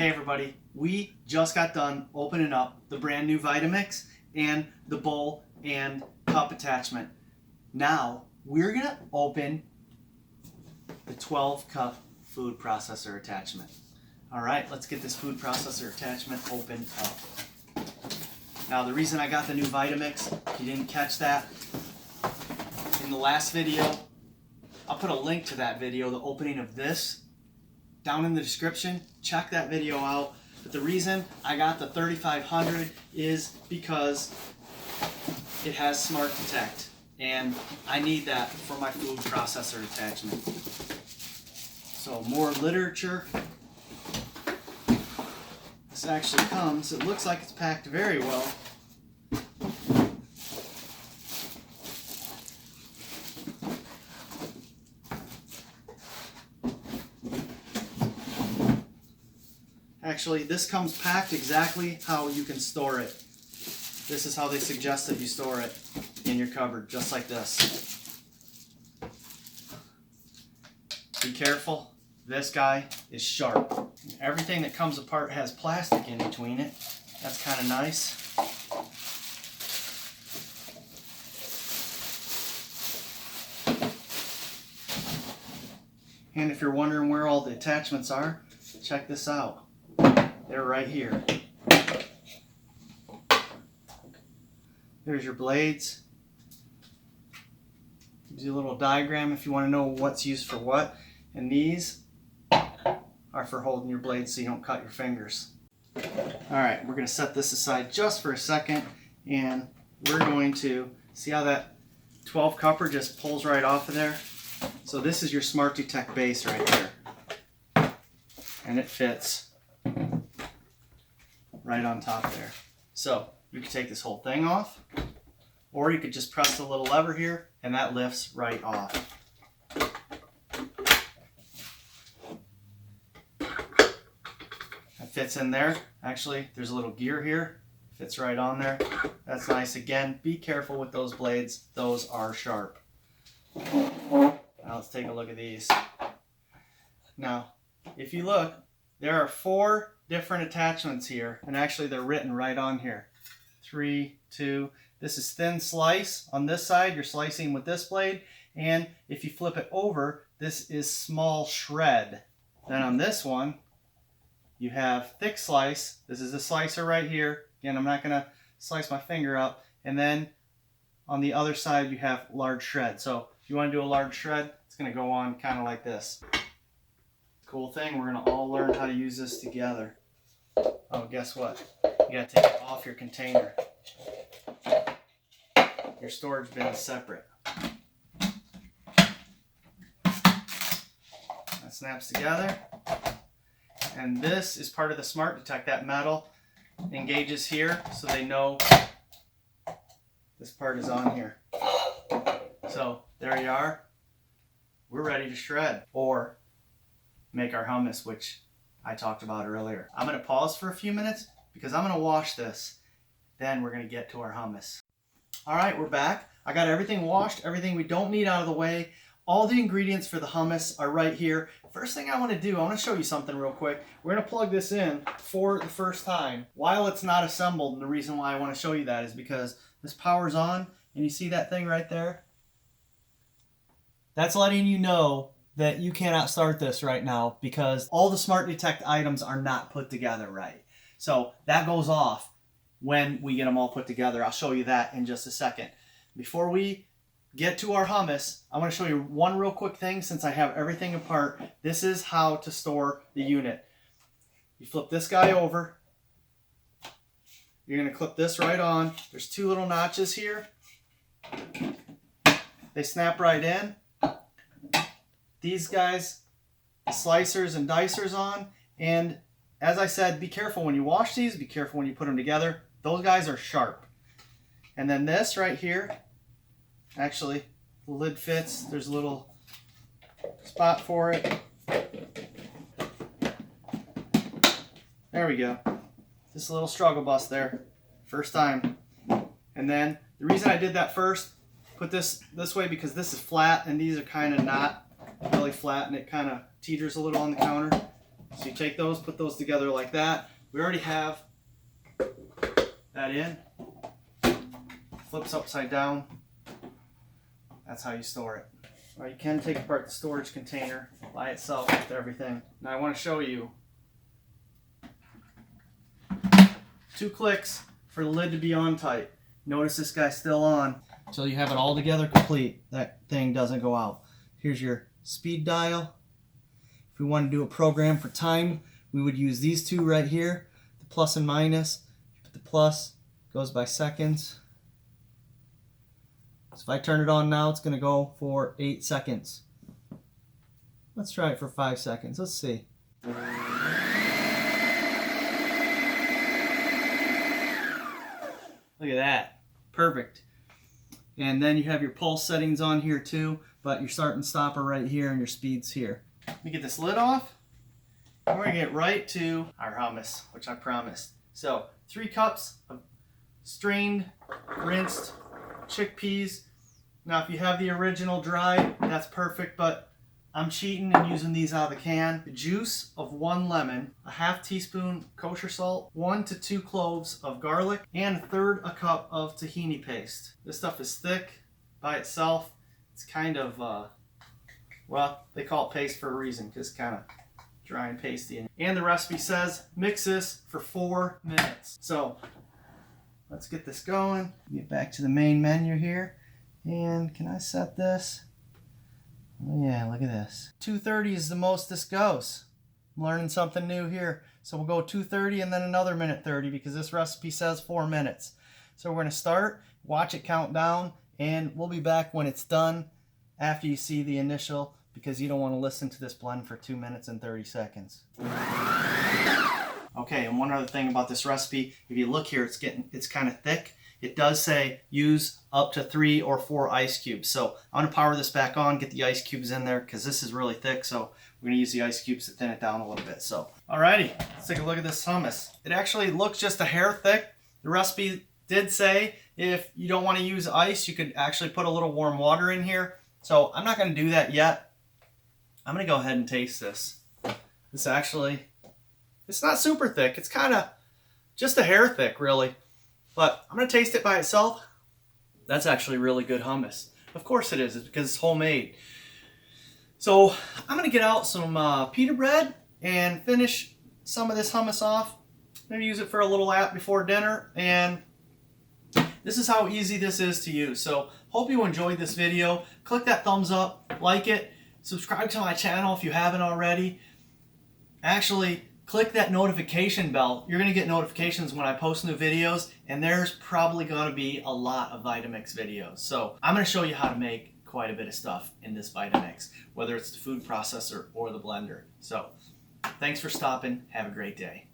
Hey everybody, we just got done opening up the brand new Vitamix and the bowl and cup attachment. Now we're gonna open the 12 cup food processor attachment. All right, let's get this food processor attachment opened up. Now the reason I got the new Vitamix, if you didn't catch that, in the last video, I'll put a link to that video, the opening of this, down in the description. Check that video out. But the reason I got the 3500 is because it has Smart Detect, and I need that for my food processor attachment. So more literature. This actually comes, it looks like it's packed very well. Actually, this comes packed exactly how you can store it. This is how they suggest that you store it in your cupboard, just like this. Be careful, this guy is sharp. Everything that comes apart has plastic in between it. That's kind of nice. And if you're wondering where all the attachments are, check this out. They're right here. There's your blades. Gives you a little diagram if you want to know what's used for what. And these are for holding your blades so you don't cut your fingers. Alright, we're going to set this aside just for a second, and we're going to see how that 12 cupper just pulls right off of there. So this is your Smart Detect base right there. And it fits right on top there. So you can take this whole thing off, or you could just press the little lever here and that lifts right off. That fits in there. Actually, there's a little gear here. Fits right on there. That's nice. Again, be careful with those blades. Those are sharp. Now let's take a look at these. Now, if you look, there are 4 different attachments here, and actually they're written right on here. 3, 2. This is thin slice. On this side, you're slicing with this blade, and if you flip it over, this is small shred. Then on this one, you have thick slice. This is a slicer right here. Again, I'm not going to slice my finger up. And then on the other side, you have large shred. So if you want to do a large shred, it's going to go on kind of like this. Cool thing, we're going to all learn how to use this together. Oh, guess what? You got to take it off your container. Your storage bin is separate. That snaps together. And this is part of the Smart Detect. That metal engages here so they know this part is on here. So there you are. We're ready to shred or make our hummus, which I talked about earlier. I'm going to pause for a few minutes because I'm going to wash this. Then we're going to get to our hummus. All right, we're back. I got everything washed, everything we don't need out of the way. All the ingredients for the hummus are right here. First thing I want to do, I want to show you something real quick. We're going to plug this in for the first time while it's not assembled. And the reason why I want to show you that is because this power's on, and you see that thing right there? That's letting you know that you cannot start this right now because all the Smart Detect items are not put together right. So that goes off when we get them all put together. I'll show you that in just a second. Before we get to our hummus, I want to show you one real quick thing since I have everything apart. This is how to store the unit. You flip this guy over. You're going to clip this right on. There's 2 little notches here. They snap right in. These guys, slicers and dicers on, and as I said, be careful when you wash these, be careful when you put them together. Those guys are sharp. And then this right here, actually, the lid fits. There's a little spot for it. There we go. Just a little struggle bus there. First time. And then, the reason I did that first, put this way because this is flat and these are kind of not really flat and it kind of teeters a little on the counter. So you take those, put those together like that. We already have that in. Flips upside down. That's how you store it. Or you can take apart the storage container by itself with everything. Now I want to show you 2 clicks for the lid to be on tight. Notice this guy's still on until you have it all together complete. That thing doesn't go out. Here's your speed dial. If we want to do a program for time, we would use these 2 right here, the plus and minus. The plus goes by seconds. So if I turn it on now, it's going to go for 8 seconds. Let's try it for 5 seconds. Let's see. Look at that. Perfect. And then you have your pulse settings on here too, but your start and stop are right here and your speed's here. Let me get this lid off. And we're going to get right to our hummus, which I promised. So 3 cups of strained, rinsed chickpeas. Now if you have the original dry, that's perfect, but I'm cheating and using these out of the can. The juice of 1 lemon, a ½ teaspoon kosher salt, 1 to 2 cloves of garlic, and 1/3 a cup of tahini paste. This stuff is thick by itself. It's kind of, well, they call it paste for a reason, because it's kind of dry and pasty. And the recipe says mix this for 4 minutes. So let's get this going. Get back to the main menu here. And can I set this? Oh yeah, look at this. 230 is the most this goes. I'm learning something new here. So we'll go 230 and then another minute 30 because this recipe says 4 minutes. So we're going to start, watch it count down, and we'll be back when it's done after you see the initial, because you don't want to listen to this blend for 2 minutes and 30 seconds. Okay, and one other thing about this recipe, if you look here, it's kind of thick. It does say use up to 3 or 4 ice cubes. So I'm gonna power this back on, get the ice cubes in there because this is really thick. So we're gonna use the ice cubes to thin it down a little bit. So, alrighty, let's take a look at this hummus. It actually looks just a hair thick. The recipe did say if you don't want to use ice, you could actually put a little warm water in here. So I'm not gonna do that yet. I'm gonna go ahead and taste this. It's not super thick. It's kind of just a hair thick, really. But I'm going to taste it by itself. That's actually really good hummus. Of course it is. It's because it's homemade. So I'm going to get out some pita bread and finish some of this hummus off. I'm going to use it for a little app before dinner. And this is how easy this is to use. So hope you enjoyed this video. Click that thumbs up. Like it. Subscribe to my channel if you haven't already. Actually, click that notification bell. You're going to get notifications when I post new videos, and there's probably going to be a lot of Vitamix videos. So I'm going to show you how to make quite a bit of stuff in this Vitamix, whether it's the food processor or the blender. So thanks for stopping. Have a great day.